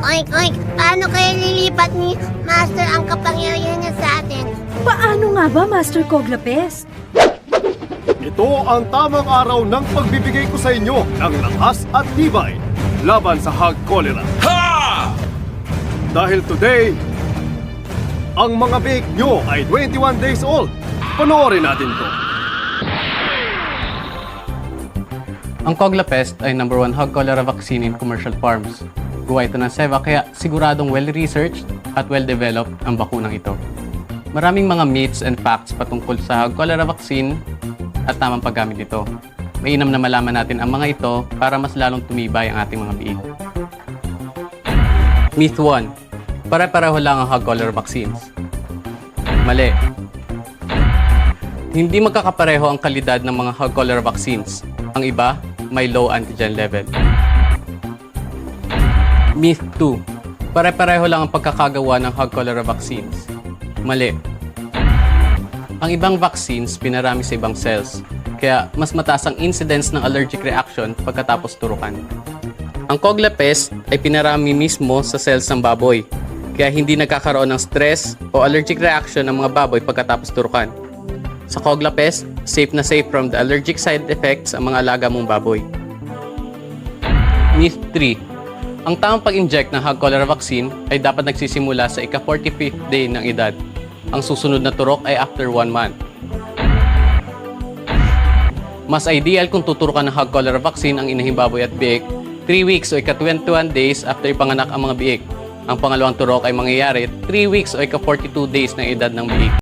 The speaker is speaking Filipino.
Oink, oink, paano kaya lilipat ni Master ang kapangyarihan niya sa atin? Paano nga ba, Master Koglapes? Ito ang tamang araw ng pagbibigay ko sa inyo ng lakas at tibay laban sa Hog Cholera. Dahil today, ang mga bake nyo ay 21 days old. Panoorin natin to. Ang Coglapest ay number 1 hog cholera vaccine in commercial farms. Gawa ito ng SEVA kaya siguradong well-researched at well-developed ang bakunang ito. Maraming mga myths and facts patungkol sa hog cholera vaccine at tamang paggamit nito. Mainam na malaman natin ang mga ito para mas lalong tumibay ang ating mga biik. Myth 1. Pare-pareho lang ang hog cholera vaccines. Mali. Hindi magkakapareho ang kalidad ng mga hog cholera vaccines. Ang iba, may low antigen level. Myth 2. Pare-pareho lang ang pagkakagawa ng hog cholera vaccines. Mali. Ang ibang vaccines pinarami sa ibang cells, kaya mas mataas ang incidence ng allergic reaction pagkatapos turukan. Ang Coglapest ay pinarami mismo sa cells ng baboy, kaya hindi nagkakaroon ng stress o allergic reaction ng mga baboy pagkatapos turukan. Sa Coglapest, safe na safe from the allergic side effects ang mga alaga mong baboy. Myth 3. Ang tamang pag-inject ng hog cholera vaccine ay dapat nagsisimula sa ika-45th day ng edad. Ang susunod na turok ay after 1 month. Mas ideal kung tuturukan ng hog cholera vaccine ang inahing baboy at biik 3 weeks o ika-21 days after ipanganak ang mga biik. Ang pangalawang turok ay mangyayari 3 weeks o ika-42 days ng edad ng biik.